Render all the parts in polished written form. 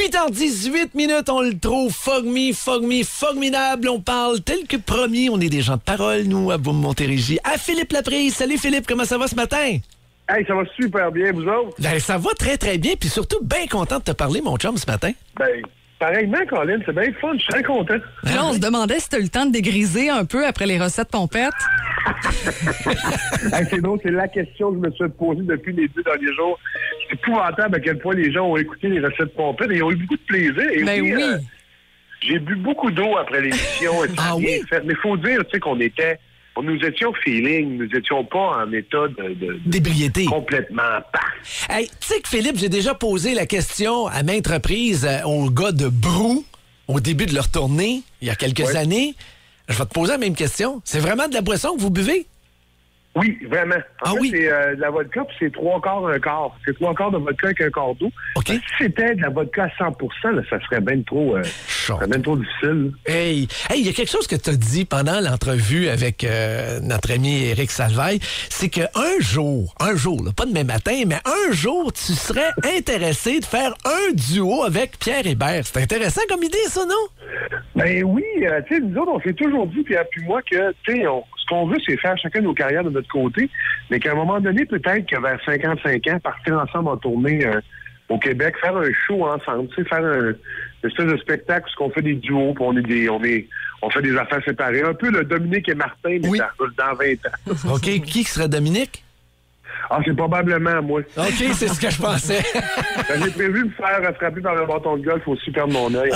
8h18, on le trouve formidable. On parle tel que promis. On est des gens de parole, nous, à Boom Montérégie. À Philippe Laprise. Salut Philippe, comment ça va ce matin? Hey, ça va super bien, vous autres? Ben, ça va très, très bien. Puis surtout, bien content de te parler, mon chum, ce matin. Ben, pareillement, Colin, c'est bien fun. Je suis très content. Puis là, on se demandait si tu as eu le temps de dégriser un peu après les recettes pompettes. Hey, c'est drôle, c'est la question que je me suis posée depuis les 2 derniers jours. C'est épouvantable à quel point les gens ont écouté les recettes pompettes et ils ont eu beaucoup de plaisir. Et Ben oui. J'ai bu beaucoup d'eau après l'émission. Et ça a bien fait. Mais il faut dire, tu sais, nous étions feeling, nous étions pas en état d'ébriété. Complètement pas. Hey, tu sais que Philippe, j'ai déjà posé la question à maintes reprises aux gars de Brou au début de leur tournée, il y a quelques années. Je vais te poser la même question. C'est vraiment de la boisson que vous buvez? Oui, vraiment. En fait, c'est de la vodka, puis c'est 3 quarts, 1 quart. C'est 3 quarts de vodka avec 1 quart d'eau. OK. Si c'était de la vodka à 100%, là, ça serait bien trop, difficile. Hey, il y a quelque chose que tu as dit pendant l'entrevue avec notre ami Éric Salvaille, c'est qu'un jour, là, pas demain matin, mais un jour, tu serais intéressé de faire un duo avec Pierre Hébert. C'est intéressant comme idée, ça, non? Ben oui, tu sais, nous autres, on s'est toujours dit, Pierre puis moi, que, tu sais, ce qu'on veut, c'est faire chacun nos carrières de notre côté, mais qu'à un moment donné, peut-être que vers 55 ans, partir ensemble en tournée au Québec, faire un show ensemble, tu sais, faire une espèce de spectacle où on fait des duos, puis on fait des affaires séparées. Un peu le Dominique et Martin, mais dans 20 ans. OK, qui serait Dominique? Ah, c'est probablement moi. OK, c'est ce que je pensais. Ben, j'ai prévu me faire frapper par un bâton de golf aussi, perdre mon œil.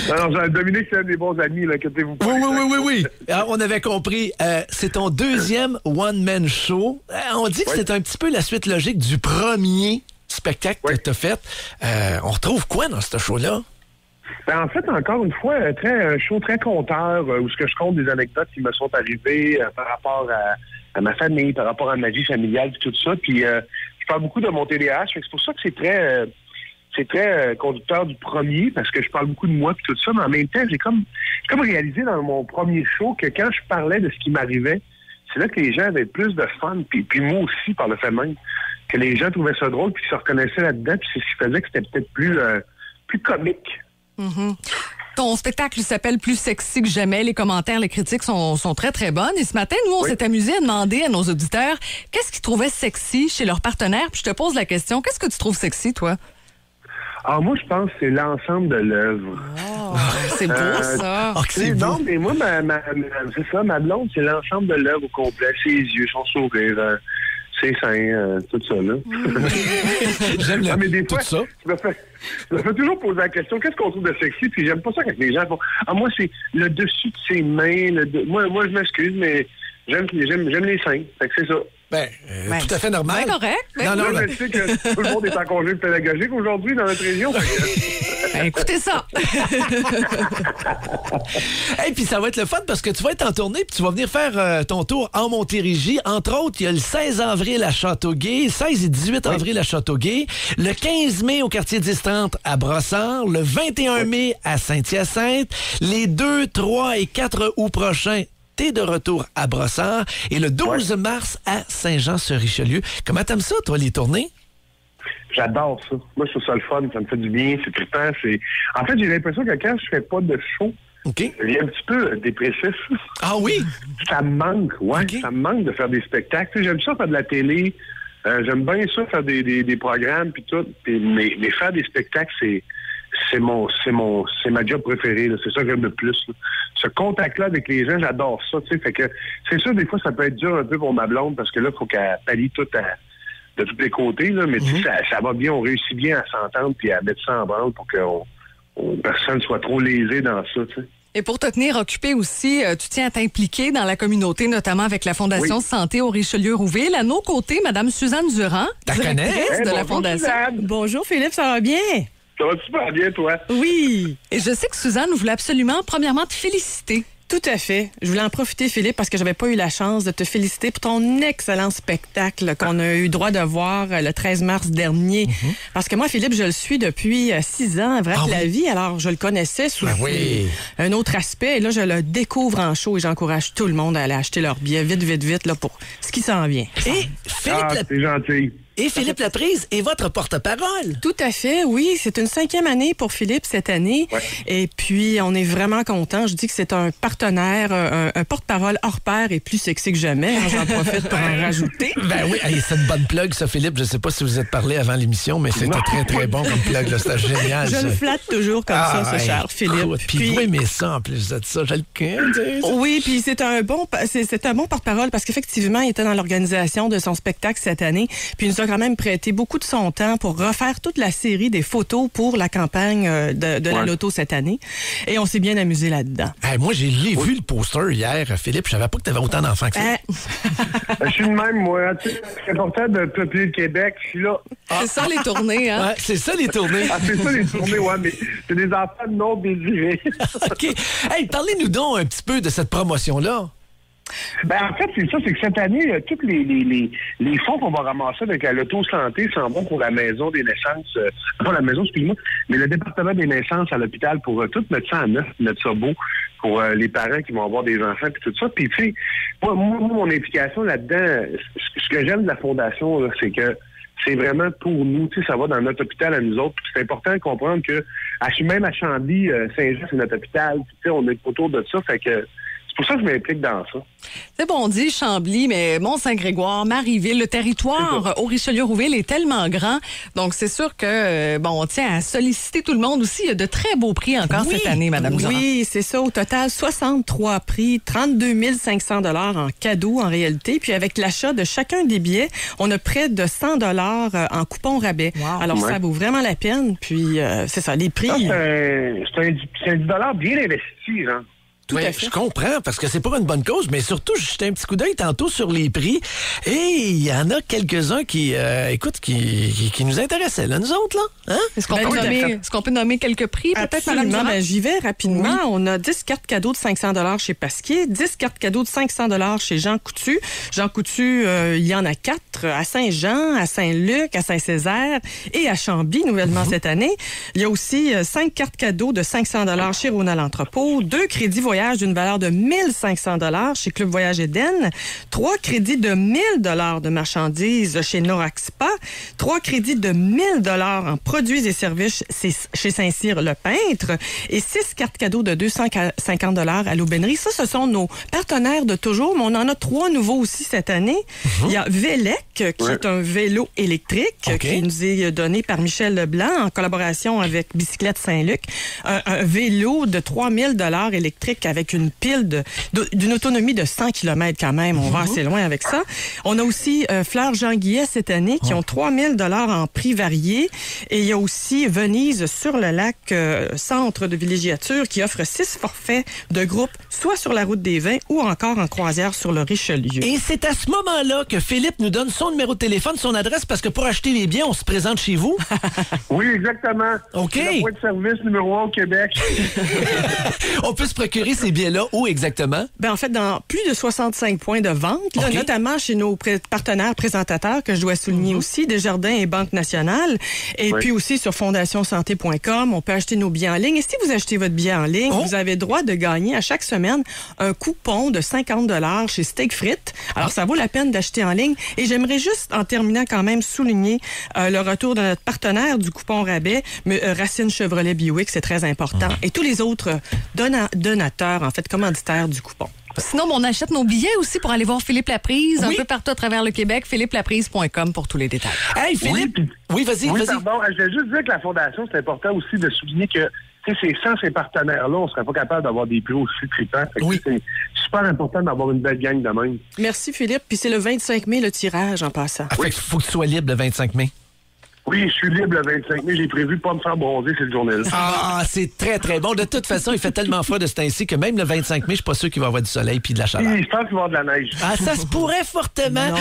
Non, Dominique, c'est un des bons amis, là, inquiétez-vous pas. Oui. Alors, on avait compris. C'est ton deuxième one-man show. On dit que c'est un petit peu la suite logique du premier spectacle que tu as fait. On retrouve quoi dans ce show-là? Ben, en fait, encore une fois, un show très conteur, où je compte des anecdotes qui me sont arrivées par rapport à ma famille, par rapport à ma vie familiale, puis tout ça. Puis je parle beaucoup de mon TDAH, c'est pour ça que c'est très conducteur du premier, parce que je parle beaucoup de moi puis tout ça, mais en même temps, j'ai comme réalisé dans mon premier show que quand je parlais de ce qui m'arrivait, c'est là que les gens avaient plus de fun, puis moi aussi, par le fait même, que les gens trouvaient ça drôle, puis se reconnaissaient là-dedans, puis c'est ce qui faisait que c'était peut-être plus comique. Mm-hmm. Ton spectacle s'appelle Plus sexy que jamais. Les commentaires, les critiques sont très, très bonnes. Et ce matin, nous, on s'est amusé à demander à nos auditeurs qu'est-ce qu'ils trouvaient sexy chez leurs partenaires. Puis je te pose la question, qu'est-ce que tu trouves sexy, toi? Alors, moi, je pense que c'est l'ensemble de l'œuvre. Oh, c'est beau, ça. Non, mais moi, c'est ça, ma blonde, c'est l'ensemble de l'œuvre au complet. Ses yeux, son sourire, ses seins, tout ça, là. J'aime mais des tout fois, ça. Je me fais toujours poser la question, qu'est-ce qu'on trouve de sexy? Puis j'aime pas ça quand les gens font... Ah, moi, c'est le dessus de ses mains. Moi, je m'excuse, mais j'aime les seins. Fait que c'est ça. Tout à fait normal. Ben correct. Non, je sais que tout le monde est en congé pédagogique aujourd'hui dans notre région. Écoutez ça. Et puis ça va être le fun parce que tu vas être en tournée puis tu vas venir faire ton tour en Montérégie. Entre autres, il y a le 16 avril à Châteauguay, 16 et 18 avril à Châteauguay, le 15 mai au quartier 10-30 à Brossard, le 21 mai à Saint-Hyacinthe, les 2, 3 et 4 août prochains de retour à Brossard et le 12 mars à Saint-Jean-sur-Richelieu. Comment t'aimes ça, toi, les tournées? J'adore ça. Moi, je trouve ça le fun. Ça me fait du bien. C'est trippant. En fait, j'ai l'impression que quand je fais pas de show, je deviens un petit peu dépressif. Ah oui? Ça me manque, Ça me manque de faire des spectacles. Tu sais, j'aime ça faire de la télé. J'aime bien ça faire des programmes puis tout. Mais faire des spectacles, c'est ma job préférée. Là. C'est ça que j'aime le plus. Là. Ce contact-là avec les gens, j'adore ça. Fait que c'est sûr, des fois, ça peut être dur un peu pour ma blonde parce que là, il faut qu'elle pallie tout de tous les côtés. Là, mais ça va bien, on réussit bien à s'entendre puis à mettre ça en branle pour que personne soit trop lésé dans ça. T'sais. Et pour te tenir occupé aussi, tu tiens à t'impliquer dans la communauté, notamment avec la Fondation Santé au Richelieu-Rouville. À nos côtés, Mme Suzanne Durand, directrice de la Fondation. Suzanne. Bonjour Philippe, ça va bien? Ça va super bien, toi? Oui. Et je sais que Suzanne voulait absolument, premièrement, te féliciter. Tout à fait. Je voulais en profiter, Philippe, parce que j'avais pas eu la chance de te féliciter pour ton excellent spectacle qu'on a eu droit de voir le 13 mars dernier. Parce que moi, Philippe, je le suis depuis 6 ans, vrai de la vie. Alors, je le connaissais sous un autre aspect. Et là, je le découvre en show et j'encourage tout le monde à aller acheter leur billet vite, là, pour ce qui s'en vient. Et Philippe, c'est gentil. Et Philippe Laprise est votre porte-parole. Tout à fait, oui. C'est une 5e année pour Philippe cette année. Ouais. Et puis, on est vraiment content. Je dis que c'est un partenaire, un porte-parole hors pair et plus sexy que jamais. J'en profite pour en rajouter. Ben oui, hey, c'est une bonne plug, ça, Philippe. Je sais pas si vous êtes parlé avant l'émission, mais c'était très, très bon comme plug. Là. C'était génial. Je ça. le flatte toujours comme ça, ce cher Philippe. Puis vous aimez ça, en plus de ça. Je le connais. Oui, puis c'est un bon porte-parole parce qu'effectivement, il était dans l'organisation de son spectacle cette année. Puis il nous a quand même prêté beaucoup de son temps pour refaire toute la série des photos pour la campagne de la Loto cette année. Et on s'est bien amusé là-dedans. Hey, moi, j'ai vu le poster hier, Philippe. Je savais pas que tu avais autant d'enfants que ça. Je suis le même, moi. C'est important de peupler le Québec. Je suis là. C'est ça, les tournées, hein? Ouais, c'est ça, les tournées. Ah, c'est ça, les tournées, ouais, mais c'est des enfants non désirés. OK. Hey, parlez-nous donc un petit peu de cette promotion-là. Ben, en fait, c'est ça, c'est que cette année, tous les fonds qu'on va ramasser avec la Loto Santé s'en vont pour la maison des naissances, pas la maison, excuse-moi, mais le département des naissances à l'hôpital pour tout mettre ça en neuf, mettre ça beau pour les parents qui vont avoir des enfants puis tout ça. Puis, tu sais, moi, mon implication là-dedans, ce que j'aime de la Fondation, là, c'est que c'est vraiment pour nous, tu sais, ça va dans notre hôpital à nous autres. Puis c'est important de comprendre que même à Chambly, Saint-Jean, c'est notre hôpital. Tu sais, on est autour de ça, fait que c'est pour ça que je m'implique dans ça. C'est bon, on dit Chambly, mais Mont-Saint-Grégoire, Marieville, le territoire au Richelieu-Rouville est tellement grand. Donc, c'est sûr que, on tient à solliciter tout le monde aussi. Il y a de très beaux prix encore cette année, Mme Durand. Oui, c'est ça. Au total, 63 prix, 32 500 $ en cadeaux en réalité. Puis avec l'achat de chacun des billets, on a près de 100 $ en coupon rabais. Wow. Alors, ça vaut vraiment la peine. Puis, c'est ça, les prix... Ça, c'est un 10 $ bien investi, hein. Oui, je comprends, parce que c'est pour une bonne cause, mais surtout, je jetais un petit coup d'œil tantôt sur les prix, et il y en a quelques-uns qui, qui nous intéressaient, là, nous autres, là. Hein? Est-ce qu'on peut nommer quelques prix, peut-être, Mme Durand? Ben, j'y vais rapidement. Oui. On a 10 cartes cadeaux de 500 $ chez Pasquier, 10 cartes cadeaux de 500 $ chez Jean Coutu. Jean Coutu, il y en a 4 à Saint-Jean, à Saint-Luc, à Saint-Césaire et à Chambly, nouvellement cette année. Il y a aussi 5 cartes cadeaux de 500 $ chez Ronald Entrepôt, 2 crédits voyage d'une valeur de 1500 $ chez Club Voyage Éden, 3 crédits de 1000 $ de marchandises chez Noraxpa, 3 crédits de 1000 $ en produits et services chez Saint-Cyr Le Peintre et 6 cartes cadeaux de 250 $ à l'Aubainerie. Ça, ce sont nos partenaires de toujours, mais on en a 3 nouveaux aussi cette année. Il y a Vélec, qui est un vélo électrique qui nous est donné par Michel Leblanc en collaboration avec Bicyclette Saint-Luc. Un vélo de 3000 $ électrique avec une pile d'une autonomie de 100 km quand même. On va assez loin avec ça. On a aussi Fleur Jean Guillet cette année qui ont 3000 $ en prix variés. Et il y a aussi Venise sur le lac, centre de villégiature, qui offre 6 forfaits de groupe, soit sur la route des Vins ou encore en croisière sur le Richelieu. Et c'est à ce moment-là que Philippe nous donne son numéro de téléphone, son adresse, parce que pour acheter les biens, on se présente chez vous. Oui, exactement. OK. C'est le point de service numéro 1 au Québec. On peut se procurer ces billets-là où exactement? Ben, en fait, dans plus de 65 points de vente, là, notamment chez nos partenaires présentateurs, que je dois souligner aussi, Desjardins et Banque Nationale. Et puis aussi sur fondationsanté.com, on peut acheter nos billets en ligne. Et si vous achetez votre billet en ligne, vous avez droit de gagner à chaque semaine un coupon de 50 $ chez Steak Frites. Alors, ça vaut la peine d'acheter en ligne. Et j'aimerais juste, en terminant quand même, souligner le retour de notre partenaire du coupon rabais, Racine Chevrolet Buick, c'est très important. Et tous les autres donateurs, en fait, commanditaires du coupon. Sinon, on achète nos billets aussi pour aller voir Philippe Laprise un peu partout à travers le Québec. philippelaprise.com pour tous les détails. Hey, Philippe! Oui, vas-y. Pardon, je vais juste dire que la Fondation, c'est important aussi de souligner que sans ces partenaires-là, on ne serait pas capable d'avoir des prix aussi tripants. C'est super important d'avoir une belle gang de même. Merci, Philippe. Puis c'est le 25 mai, le tirage, en passant. Fait qu'il faut que tu sois libre le 25 mai. Oui, je suis libre le 25 mai. J'ai prévu de pas me faire bronzer cette journée-là. Ah, c'est très, très bon. De toute façon, il fait tellement froid de ce temps-ci que même le 25 mai, je suis pas sûr qu'il va y avoir du soleil puis de la chaleur. Oui, je pense qu'il va y avoir de la neige. Ah, ça se pourrait fortement.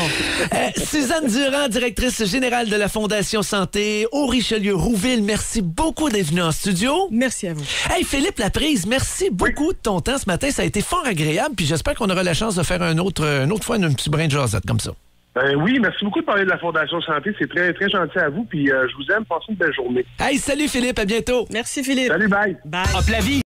Suzanne Durand, directrice générale de la Fondation Santé au Richelieu-Rouville, merci beaucoup d'être venue en studio. Merci à vous. Hey, Philippe Laprise, merci beaucoup de ton temps ce matin. Ça a été fort agréable. Puis j'espère qu'on aura la chance de faire une autre fois un petit brin de jasette comme ça. Oui, merci beaucoup de parler de la Fondation Santé. C'est très, très gentil à vous. Puis je vous aime. Passez une belle journée. Hey, salut Philippe. À bientôt. Merci Philippe. Salut, bye. Bye. Hop la vie.